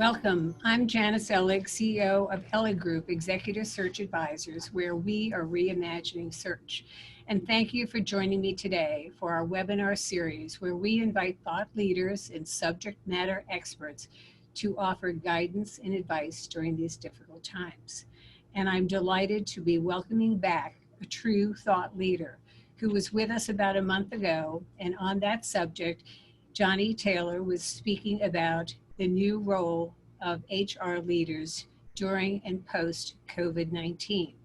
Welcome. I'm Janice Ellig, CEO of Ellig Group Executive Search Advisors, where we are reimagining search. And thank you for joining me today for our webinar series, where we invite thought leaders and subject matter experts to offer guidance and advice during these difficult times. And I'm delighted to be welcoming back a true thought leader who was with us about a month ago. And on that subject, Johnny Taylor was speaking about the new role of HR leaders during and post COVID-19.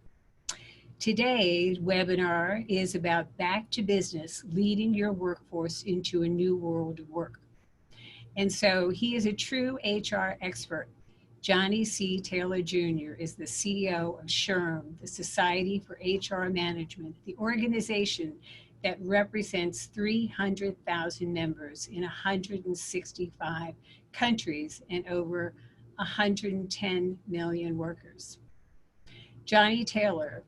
Today's webinar is about back to business, leading your workforce into a new world of work. And so he is a true HR expert. Johnny C. Taylor Jr. is the CEO of SHRM, the Society for HR Management, the organization that represents 300,000 members in 165 countries and over 110 million workers. Johnny Taylor,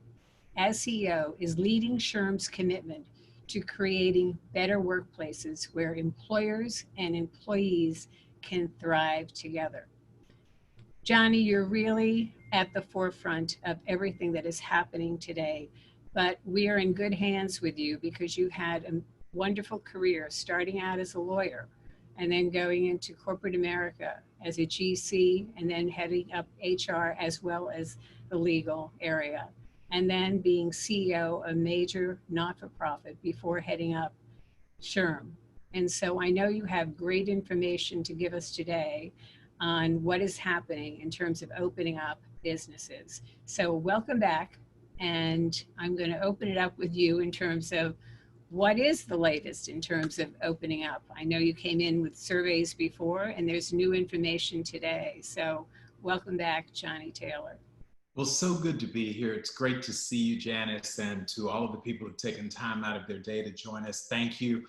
as CEO, is leading SHRM's commitment to creating better workplaces where employers and employees can thrive together. Johnny, you're really at the forefront of everything that is happening today, but we are in good hands with you because you had a wonderful career starting out as a lawyer and then going into corporate America as a GC and then heading up HR as well as the legal area, and then being CEO of a major not-for-profit before heading up SHRM. And so I know you have great information to give us today on what is happening in terms of opening up businesses. So welcome back, and I'm going to open it up with you in terms of what is the latest in terms of opening up. I know you came in with surveys before, and there's new information today. So welcome back, Johnny Taylor. Well, so good to be here. It's great to see you, Janice, and to all of the people who've taken time out of their day to join us. Thank you.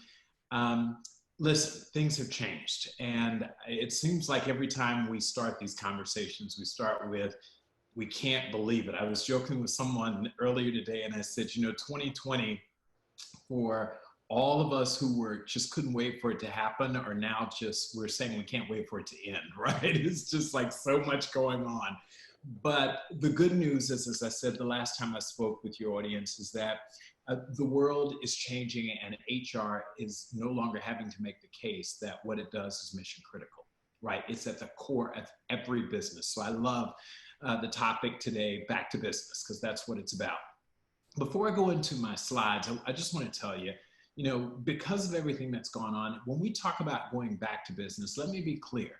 Listen, things have changed, and it seems like every time we start these conversations, we start with, we can't believe it. I was joking with someone earlier today, and I said, 2020, for all of us who just couldn't wait for it to happen, are now we're saying we can't wait for it to end, right? It's just like so much going on. But the good news is, as I said the last time I spoke with your audience, is that the world is changing and HR is no longer having to make the case that what it does is mission critical, right? It's at the core of every business. So I love the topic today, back to business, because that's what it's about. Before I go into my slides, I just want to tell you, because of everything that's gone on, when we talk about going back to business, let me be clear.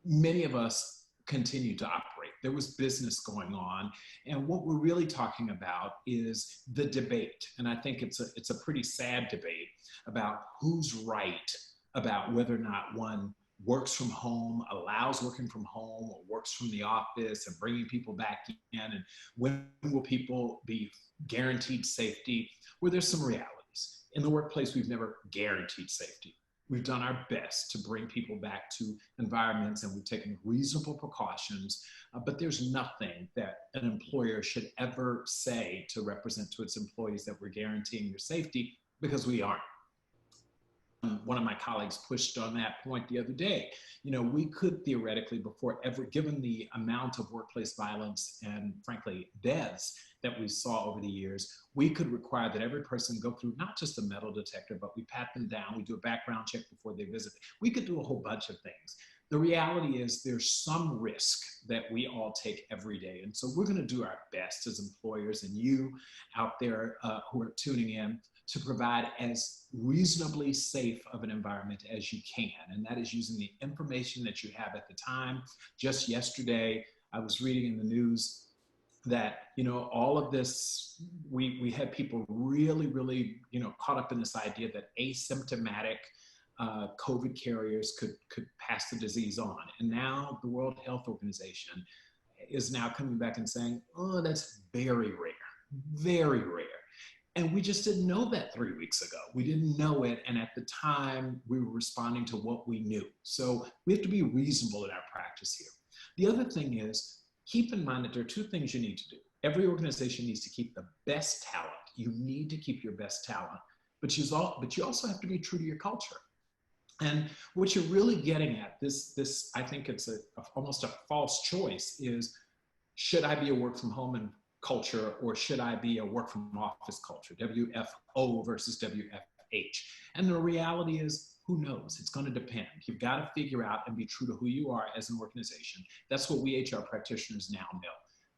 Many of us continue to operate. There was business going on. And what we're really talking about is the debate. And I think it's a pretty sad debate about who's right about whether or not one works from home, allows working from home, or works from the office and bringing people back in. And when will people be guaranteed safety? Well, there's some realities. In the workplace, we've never guaranteed safety. We've done our best to bring people back to environments, and we've taken reasonable precautions, but there's nothing that an employer should ever say to represent to its employees that we're guaranteeing your safety, because we aren't. One of my colleagues pushed on that point the other day. We could theoretically, before ever, given the amount of workplace violence and frankly deaths that we saw over the years, we could require that every person go through not just a metal detector, but we pat them down, we do a background check before they visit. We could do a whole bunch of things. The reality is there's some risk that we all take every day. And so we're going to do our best as employers, and you out there who are tuning in, to provide as reasonably safe of an environment as you can. And that is using the information that you have at the time. Just yesterday, I was reading in the news that, all of this, we had people really, caught up in this idea that asymptomatic COVID carriers could pass the disease on. And now the World Health Organization is now coming back and saying, oh, that's very rare, very rare. And we just didn't know that 3 weeks ago. We didn't know it. And at the time, we were responding to what we knew. So we have to be reasonable in our practice here. The other thing is, keep in mind that there are two things you need to do. Every organization needs to keep the best talent. You need to keep your best talent, but you also have to be true to your culture. And what you're really getting at, this I think it's almost a false choice, is should I be a work from home and culture, or should I be a work from office culture, WFO versus WFH? And the reality is, who knows? It's going to depend. You've got to figure out and be true to who you are as an organization. That's what we HR practitioners now know.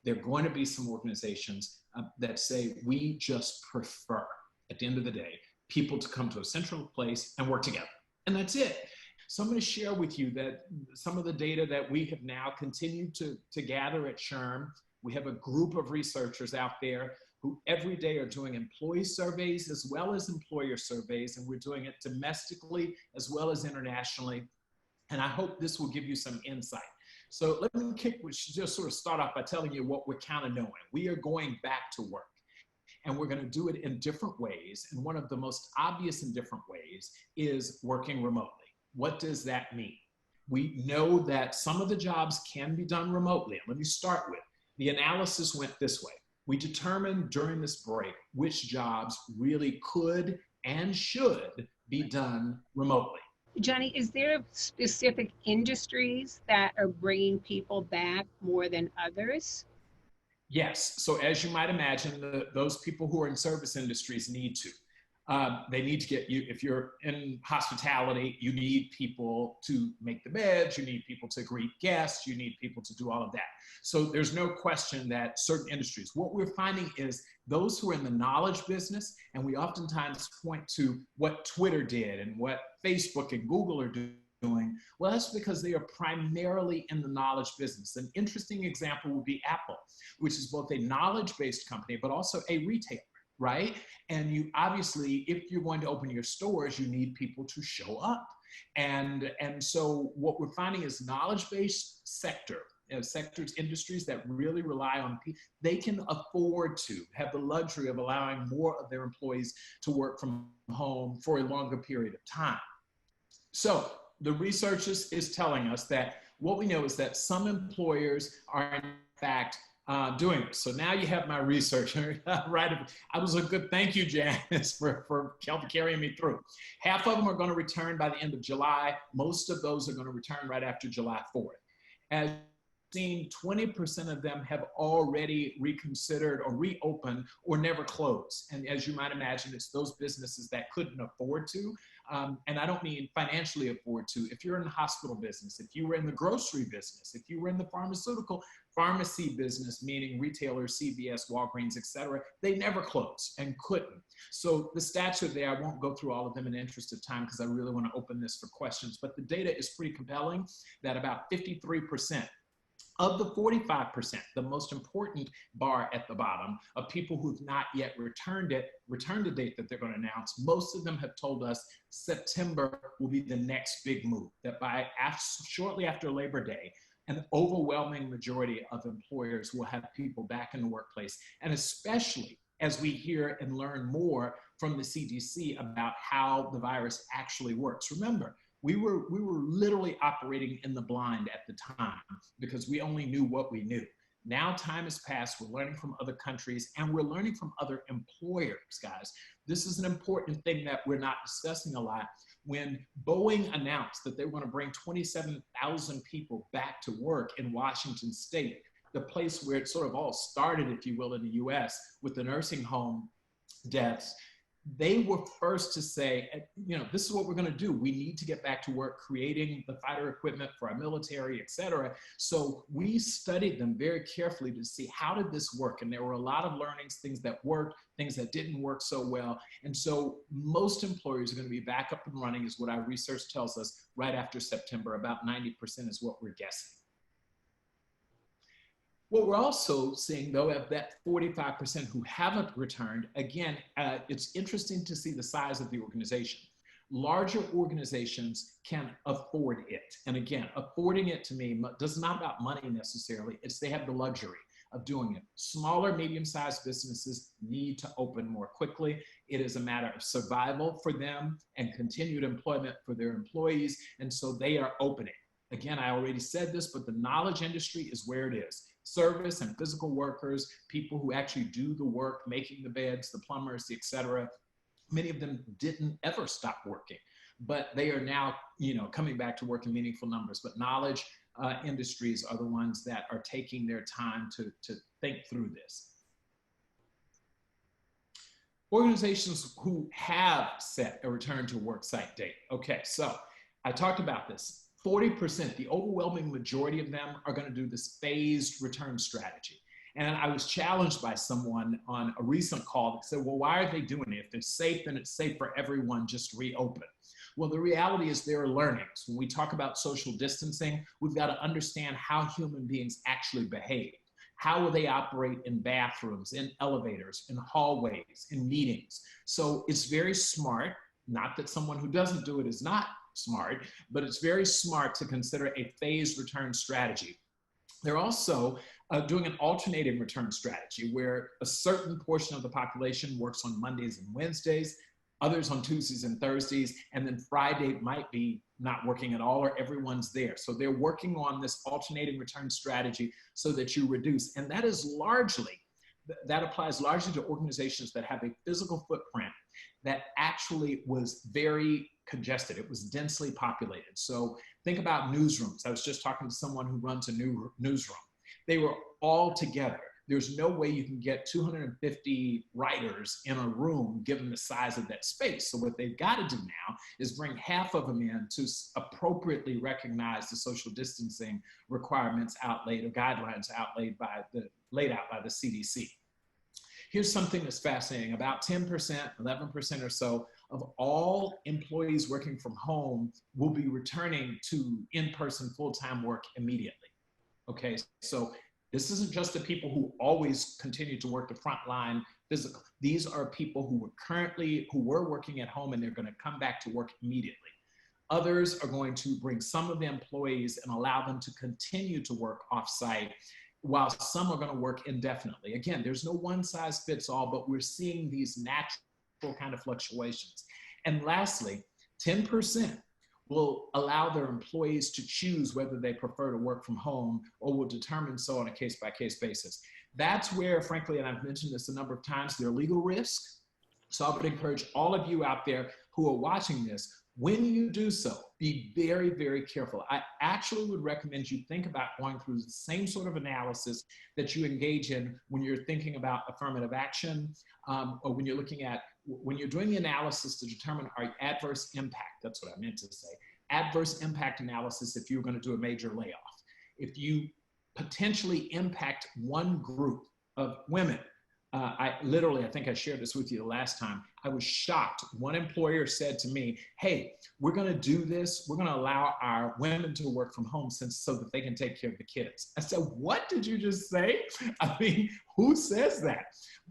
There are going to be some organizations that say, we just prefer, at the end of the day, people to come to a central place and work together. And that's it. So I'm going to share with you that some of the data that we have now continued to gather at SHRM. We have a group of researchers out there who every day are doing employee surveys as well as employer surveys, and we're doing it domestically as well as internationally. And I hope this will give you some insight. So let me just sort of start off by telling you what we're kind of knowing. We are going back to work, and we're going to do it in different ways. And one of the most obvious and different ways is working remotely. What does that mean? We know that some of the jobs can be done remotely. Let me start with, the analysis went this way. We determined during this break which jobs really could and should be done remotely. Johnny, is there specific industries that are bringing people back more than others? Yes. So as you might imagine, those people who are in service industries need to. They need to get you, if you're in hospitality, you need people to make the beds, you need people to greet guests, you need people to do all of that. So there's no question that certain industries, what we're finding is those who are in the knowledge business, and we oftentimes point to what Twitter did and what Facebook and Google are doing. Well, that's because they are primarily in the knowledge business. An interesting example would be Apple, which is both a knowledge-based company, but also a retailer, right? And you obviously, if you're going to open your stores, you need people to show up. And so what we're finding is knowledge-based sectors, industries that really rely on people, they can afford to have the luxury of allowing more of their employees to work from home for a longer period of time. So the research is telling us that what we know is that some employers are in fact doing this. So now you have my research, right? I was a good, thank you, Janice, for carrying me through. Half of them are going to return by the end of July. Most of those are going to return right after July 4th. As seen, 20% of them have already reconsidered or reopened or never closed. And as you might imagine, it's those businesses that couldn't afford to. And I don't mean financially afford to. If you're in the hospital business, if you were in the grocery business, if you were in the pharmacy business, meaning retailers, CVS, Walgreens, et cetera, they never closed and couldn't. So the stats are there. I won't go through all of them in the interest of time because I really want to open this for questions. But the data is pretty compelling that about 53% of the 45%, the most important bar at the bottom, of people who've not yet returned the date that they're going to announce, most of them have told us September will be the next big move, that shortly after Labor Day, an overwhelming majority of employers will have people back in the workplace. And especially as we hear and learn more from the CDC about how the virus actually works. Remember, we were literally operating in the blind at the time because we only knew what we knew. Now time has passed, we're learning from other countries and we're learning from other employers, guys. This is an important thing that we're not discussing a lot. When Boeing announced that they were going to bring 27,000 people back to work in Washington State, the place where it sort of all started, if you will, in the US with the nursing home deaths, they were first to say, you know, this is what we're going to do. We need to get back to work creating the fighter equipment for our military, et cetera. So we studied them very carefully to see how did this work? And there were a lot of learnings, things that worked, things that didn't work so well. And so most employers are going to be back up and running is what our research tells us right after September. About 90% is what we're guessing. What we're also seeing, though, of that 45% who haven't returned, again, it's interesting to see the size of the organization. Larger organizations can afford it. And again, affording it to me does not about money necessarily. It's they have the luxury of doing it. Smaller, medium-sized businesses need to open more quickly. It is a matter of survival for them and continued employment for their employees. And so they are opening. Again, I already said this, but the knowledge industry is where it is. Service and physical workers, people who actually do the work, making the beds, the plumbers, et cetera. Many of them didn't ever stop working. but they are now, coming back to work in meaningful numbers. But knowledge industries are the ones that are taking their time to think through this. Organizations who have set a return to work site date. Okay, so I talked about this. 40%, the overwhelming majority of them are going to do this phased return strategy. And I was challenged by someone on a recent call that said, well, why are they doing it? If it's safe, then it's safe for everyone, just reopen. Well, the reality is there are learnings. When we talk about social distancing, we've got to understand how human beings actually behave. How will they operate in bathrooms, in elevators, in hallways, in meetings? So it's very smart, not that someone who doesn't do it is not smart, but it's very smart to consider a phased return strategy. They're also doing an alternating return strategy where a certain portion of the population works on Mondays and Wednesdays, others on Tuesdays and Thursdays, and then Friday might be not working at all or everyone's there. So they're working on this alternating return strategy so that you reduce. And that applies largely to organizations that have a physical footprint that actually was very congested. It was densely populated. So think about newsrooms. I was just talking to someone who runs a new newsroom. They were all together. There's no way you can get 250 writers in a room given the size of that space. So what they've got to do now is bring half of them in to appropriately recognize the social distancing requirements outlaid or guidelines laid out by the CDC. Here's something that's fascinating. About 10%, 11% or so of all employees working from home will be returning to in-person full-time work immediately. Okay, so this isn't just the people who always continue to work the front line physical. These are people who were working at home and they're going to come back to work immediately. Others are going to bring some of the employees and allow them to continue to work off-site, while some are going to work indefinitely. Again, there's no one size fits all, but we're seeing these natural kind of fluctuations. And lastly, 10% will allow their employees to choose whether they prefer to work from home or will determine so on a case-by-case basis. That's where, frankly, and I've mentioned this a number of times, there are legal risks. So I would encourage all of you out there who are watching this, when you do so, be very, very careful. I actually would recommend you think about going through the same sort of analysis that you engage in when you're thinking about affirmative action, or when you're doing the analysis to determine our adverse impact. That's what I meant to say. Adverse impact analysis if you're going to do a major layoff. If you potentially impact one group of women, I think I shared this with you the last time. I was shocked. One employer said to me, hey, we're going to do this. We're going to allow our women to work from home so that they can take care of the kids. I said, what did you just say? I mean, who says that?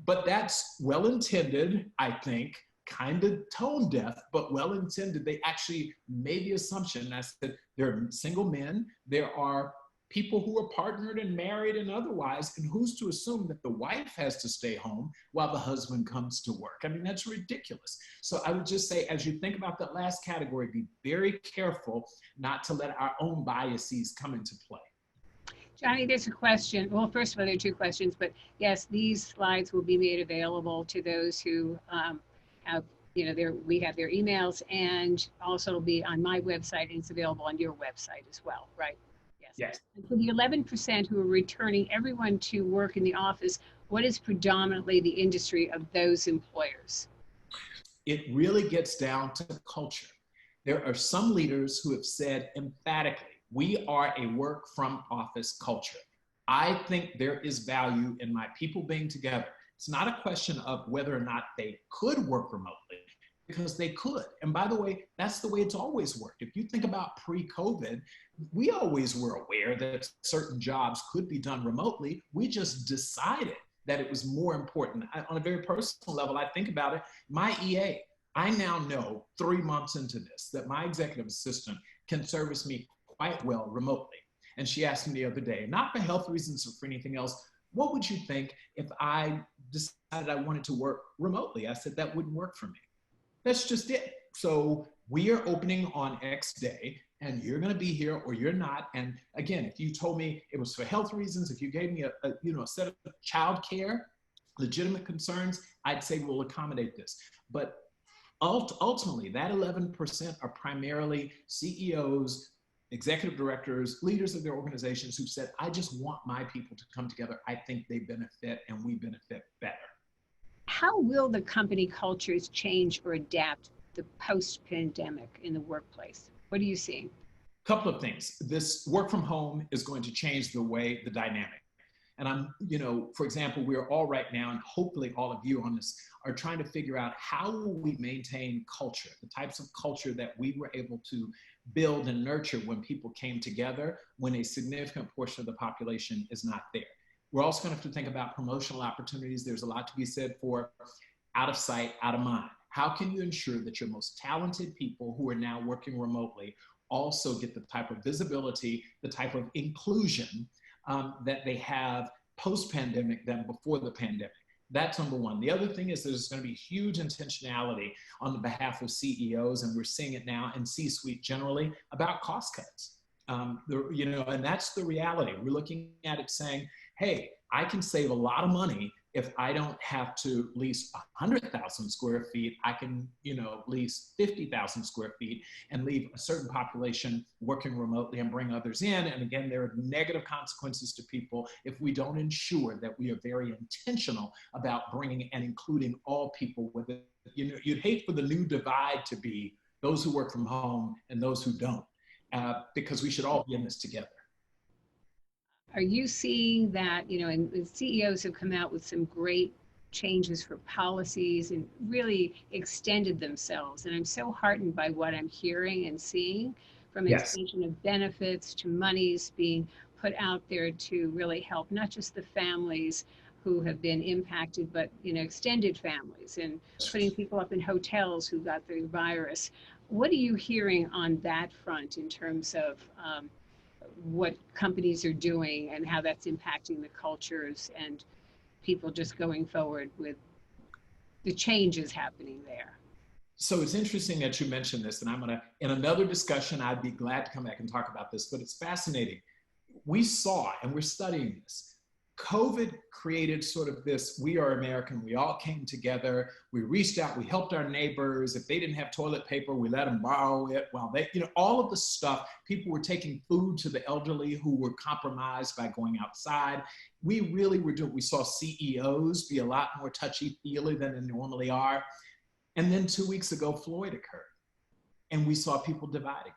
But that's well-intended, I think, kind of tone deaf, but well-intended. They actually made the assumption. I said, there are single men. There are people who are partnered and married and otherwise, and who's to assume that the wife has to stay home while the husband comes to work? I mean, that's ridiculous. So I would just say, as you think about that last category, be very careful not to let our own biases come into play. Johnny, there's a question. Well, first of all, there are two questions, but yes, these slides will be made available to those who have, we have their emails, and also it'll be on my website, and it's available on your website as well, right? Yes. And for the 11% who are returning everyone to work in the office, what is predominantly the industry of those employers? It really gets down to culture. There are some leaders who have said emphatically, we are a work from office culture. I think there is value in my people being together. It's not a question of whether or not they could work remotely, because they could. And by the way, that's the way it's always worked. If you think about pre-COVID, we always were aware that certain jobs could be done remotely. We just decided that it was more important. On a very personal level, I think about it, my EA, I now know 3 months into this that my executive assistant can service me quite well remotely. And she asked me the other day, not for health reasons or for anything else, what would you think if I decided I wanted to work remotely? I said, that wouldn't work for me. That's just it. So we are opening on X day, and you're going to be here or you're not. And again, if you told me it was for health reasons, if you gave me a set of childcare, legitimate concerns, I'd say we'll accommodate this. But ultimately, that 11% are primarily CEOs, executive directors, leaders of their organizations who said, I just want my people to come together. I think they benefit and we benefit better. How will the company cultures change or adapt the post-pandemic in the workplace? What are you seeing? Couple of things. This work from home is going to change the dynamic. And for example, we're all right now, and hopefully all of you on this are trying to figure out how will we maintain culture, the types of culture that we were able to build and nurture when people came together, when a significant portion of the population is not there. We're also going to have to think about promotional opportunities. There's a lot to be said for out of sight, out of mind. How can you ensure that your most talented people who are now working remotely also get the type of visibility, the type of inclusion that they have post-pandemic than before the pandemic? That's number one. The other thing is there's going to be huge intentionality on the behalf of CEOs, and we're seeing it now in C-suite generally, about cost cuts. And that's the reality. We're looking at it saying, hey, I can save a lot of money if I don't have to lease 100,000 square feet. I can, lease 50,000 square feet and leave a certain population working remotely and bring others in. And again, there are negative consequences to people if we don't ensure that we are very intentional about bringing and including all people with it. You'd hate for the new divide to be those who work from home and those who don't, because we should all be in this together. Are you seeing that, and CEOs have come out with some great changes for policies and really extended themselves. And I'm so heartened by what I'm hearing and seeing, from extension of benefits to monies being put out there to really help not just the families who have been impacted, but extended families, and putting people up in hotels who got the virus. What are you hearing on that front in terms of what companies are doing and how that's impacting the cultures and people just going forward with the changes happening there? So it's interesting that you mentioned this, and I'm gonna, in another discussion, I'd be glad to come back and talk about this, but it's fascinating. We saw, and we're studying this, COVID created sort of this, we are American, we all came together, we reached out, we helped our neighbors. If they didn't have toilet paper, we let them borrow it. While they, all of the stuff, people were taking food to the elderly who were compromised by going outside. We really were doing, we saw CEOs be a lot more touchy-feely than they normally are. And then 2 weeks ago, Floyd occurred, and we saw people divide again.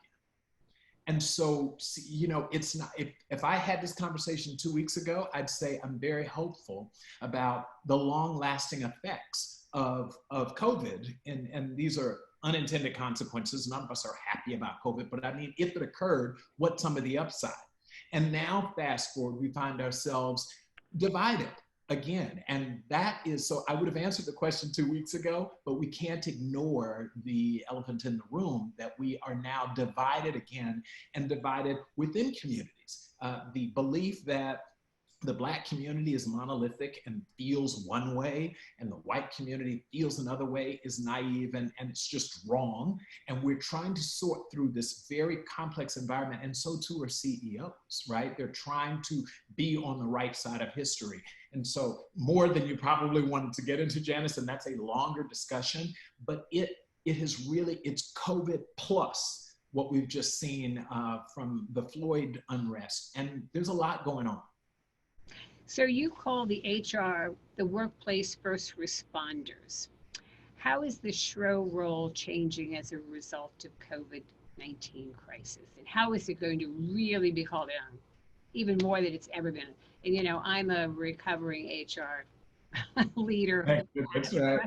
And so, it's not, if I had this conversation 2 weeks ago, I'd say I'm very hopeful about the long lasting effects of COVID. And these are unintended consequences. None of us are happy about COVID, but I mean, if it occurred, what's some of the upside? And now fast forward, we find ourselves divided again. And that is, so I would have answered the question 2 weeks ago, but we can't ignore the elephant in the room that we are now divided again, and divided within communities. The belief that the Black community is monolithic and feels one way, and the white community feels another way, is naive, and it's just wrong. And we're trying to sort through this very complex environment, and so too are CEOs, right? They're trying to be on the right side of history. And so more than you probably wanted to get into, Janice, and that's a longer discussion, but it has really, it's COVID plus what we've just seen from the Floyd unrest. And there's a lot going on. So you call the HR the workplace first responders. How is the SHRM role changing as a result of COVID-19 crisis? And how is it going to really be called on, even more than it's ever been? And I'm a recovering HR leader. That's right.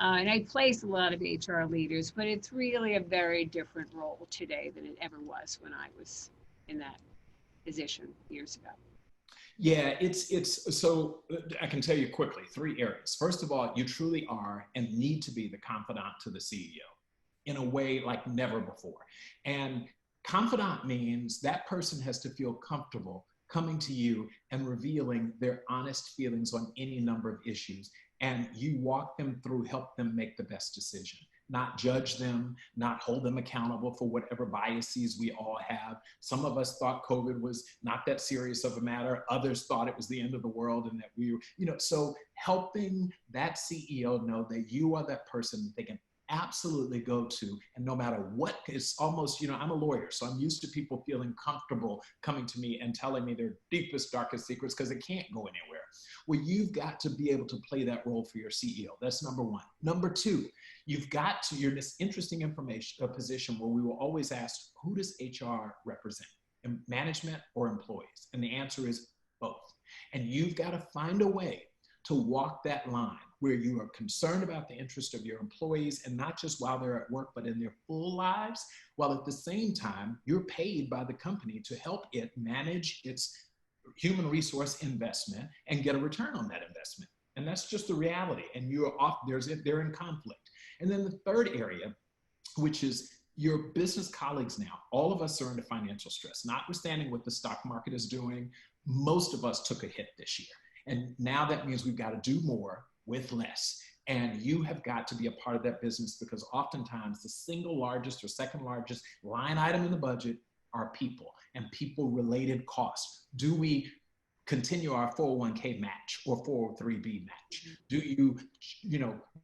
And I place a lot of HR leaders, but it's really a very different role today than it ever was when I was in that position years ago. Yeah, it's so I can tell you quickly 3 areas. First of all, you truly are and need to be the confidant to the CEO in a way like never before. And confidant means that person has to feel comfortable coming to you and revealing their honest feelings on any number of issues. And you walk them through, help them make the best decision. not judge them, not hold them accountable for whatever biases we all have. Some of us thought COVID was not that serious of a matter. Others thought it was the end of the world and that we were, so helping that CEO know that you are that person that they can absolutely go to, and no matter what, it's almost, I'm a lawyer, so I'm used to people feeling comfortable coming to me and telling me their deepest, darkest secrets because it can't go anywhere. Well, you've got to be able to play that role for your CEO. That's number one. Number two, you're in this interesting position where we will always ask, who does HR represent? Management or employees? And the answer is both. And you've got to find a way to walk that line where you are concerned about the interest of your employees, and not just while they're at work, but in their full lives, while at the same time, you're paid by the company to help it manage its human resource investment and get a return on that investment. And that's just the reality. And they're in conflict. And then the third area, which is your business colleagues now, all of us are under financial stress, notwithstanding what the stock market is doing. Most of us took a hit this year. And now that means we've got to do more with less. And you have got to be a part of that business, because oftentimes the single largest or second largest line item in the budget are people and people related costs. Do we continue our 401k match or 403b match? Do you,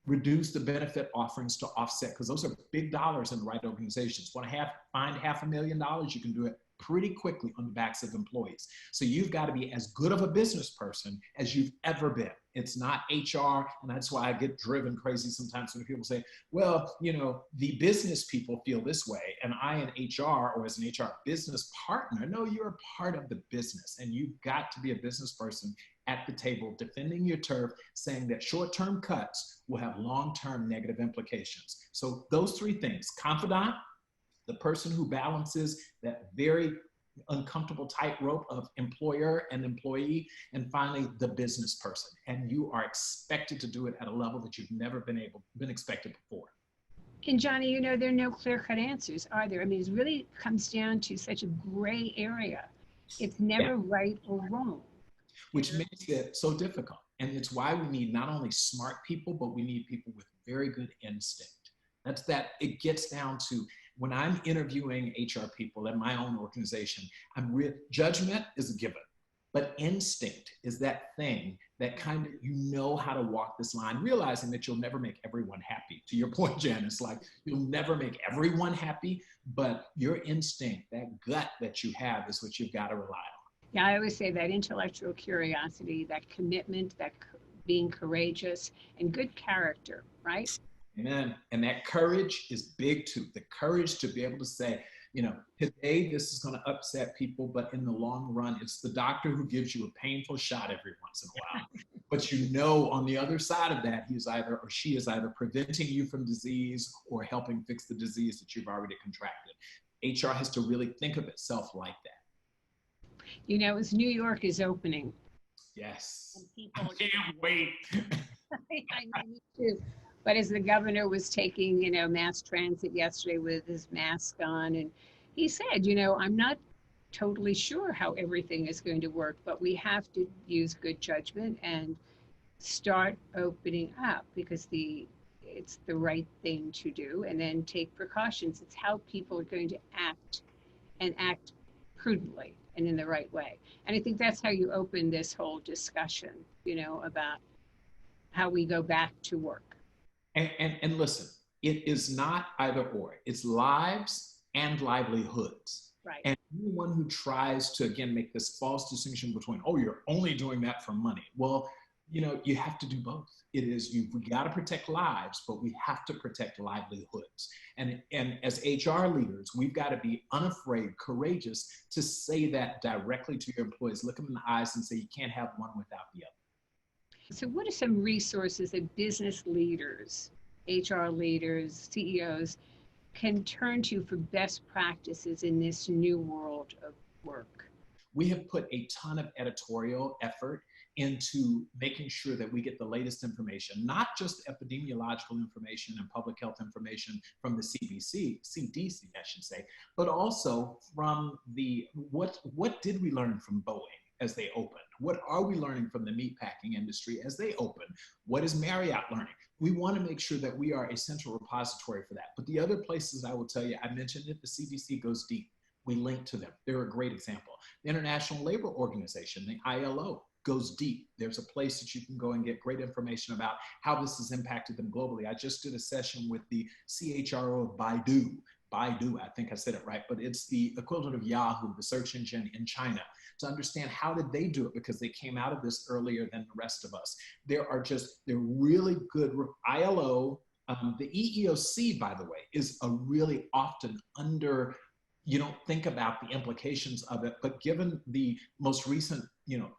reduce the benefit offerings to offset? Because those are big dollars in the right organizations. Want to find $500,000? You can do it pretty quickly on the backs of employees. So you've got to be as good of a business person as you've ever been. It's not HR. And that's why I get driven crazy sometimes when people say, well, the business people feel this way, and I in HR or as an HR business partner. No, you're a part of the business, and you've got to be a business person at the table, defending your turf, saying that short-term cuts will have long-term negative implications. So those three things: confidant, the person who balances that very uncomfortable tightrope of employer and employee, and finally the business person. And you are expected to do it at a level that you've never been expected before. And Johnny, there are no clear-cut answers, are there? I mean, it really comes down to such a gray area. It's never right or wrong. Which makes it so difficult. And it's why we need not only smart people, but we need people with very good instinct. It gets down to, when I'm interviewing HR people at my own organization, judgment is a given, but instinct is that thing that kind of, how to walk this line, realizing that you'll never make everyone happy. To your point, Janice, you'll never make everyone happy, but your instinct, that gut that you have, is what you've got to rely on. Yeah, I always say that intellectual curiosity, that commitment, that being courageous, and good character, right? Amen. And that courage is big too. The courage to be able to say, today this is going to upset people, but in the long run, it's the doctor who gives you a painful shot every once in a while. But on the other side of that, she is either preventing you from disease or helping fix the disease that you've already contracted. HR has to really think of itself like that. As New York is opening. Yes. I can't wait. I know, me too. But as the governor was taking, mass transit yesterday with his mask on, and he said, I'm not totally sure how everything is going to work, but we have to use good judgment and start opening up, because it's the right thing to do, and then take precautions. It's how people are going to act, and act prudently and in the right way. And I think that's how you open this whole discussion, about how we go back to work. And listen, it is not either or. It's lives and livelihoods. Right. And anyone who tries to, again, make this false distinction between, you're only doing that for money. Well, you have to do both. We got to protect lives, but we have to protect livelihoods. And as HR leaders, we've got to be unafraid, courageous to say that directly to your employees. Look them in the eyes and say, you can't have one without the other. So what are some resources that business leaders, HR leaders, CEOs can turn to for best practices in this new world of work? We have put a ton of editorial effort into making sure that we get the latest information, not just epidemiological information and public health information from the CDC, I should say, but also from what did we learn from Boeing? as they open? What are we learning from the meatpacking industry as they open? What is Marriott learning? We want to make sure that we are a central repository for that. But the other places I will tell you, I mentioned it, the CDC goes deep. We link to them. They're a great example. The International Labor Organization, the ILO, goes deep. There's a place that you can go and get great information about how this has impacted them globally. I just did a session with the CHRO of Baidu, I think I said it right, but it's the equivalent of Yahoo, the search engine in China, to understand how did they do it, because they came out of this earlier than the rest of us. They're really good. ILO, the EEOC, by the way, is a really often you don't think about the implications of it, but given the most recent,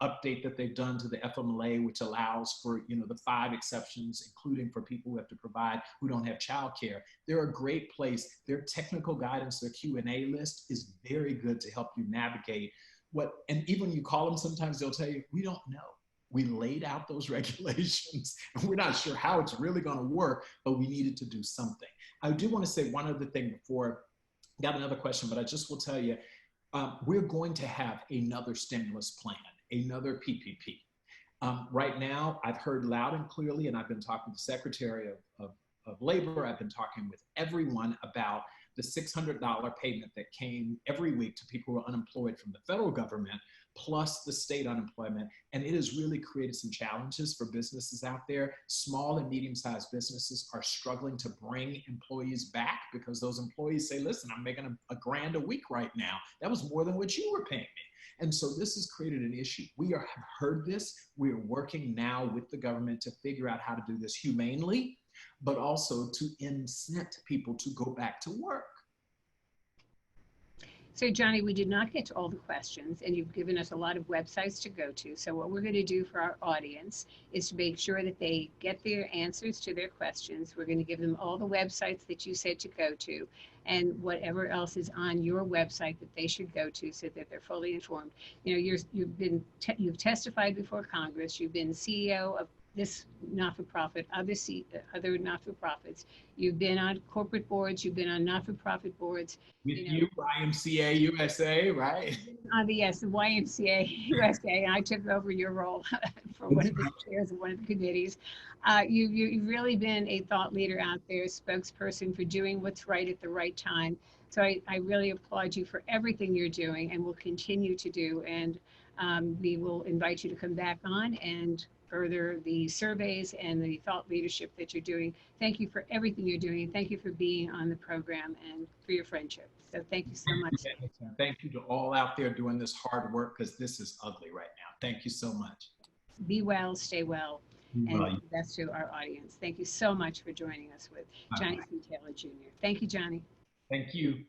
update that they've done to the FMLA, which allows for, the 5 exceptions, including for people who have to provide, who don't have childcare, they're a great place. Their technical guidance, their Q&A list is very good to help you navigate and even you call them, sometimes they'll tell you, we don't know. We laid out those regulations and we're not sure how it's really going to work, but we needed to do something. I do want to say one other thing before I got another question, but I just will tell you, we're going to have another stimulus plan, another PPP. Right now, I've heard loud and clearly, and I've been talking to the Secretary of Labor, I've been talking with everyone about the $600 payment that came every week to people who are unemployed from the federal government, plus the state unemployment. And it has really created some challenges for businesses out there. Small and medium-sized businesses are struggling to bring employees back because those employees say, listen, I'm making a grand a week right now. That was more than what you were paying me. And so this has created an issue. We have heard this. We are working now with the government to figure out how to do this humanely, but also to incent people to go back to work. So Johnny, we did not get to all the questions, and you've given us a lot of websites to go to. So what we're going to do for our audience is to make sure that they get their answers to their questions. We're going to give them all the websites that you said to go to, and whatever else is on your website that they should go to so that they're fully informed. You've testified before Congress. You've been CEO of this not-for-profit, other not-for-profits. You've been on corporate boards. You've been on not-for-profit boards. With you, YMCA USA, right? The YMCA USA, and I took over your role for one of the chairs of one of the committees. You've really been a thought leader out there, spokesperson for doing what's right at the right time. So I really applaud you for everything you're doing and will continue to do. And we will invite you to come back on and further the surveys and the thought leadership that you're doing. Thank you for everything you're doing. Thank you for being on the program and for your friendship. So thank you so much. Thank you to all out there doing this hard work, because this is ugly right now. Thank you so much. Be well, stay well, and best to our audience. Thank you so much for joining us with Johnny C. Taylor Jr. Thank you, Johnny. Thank you.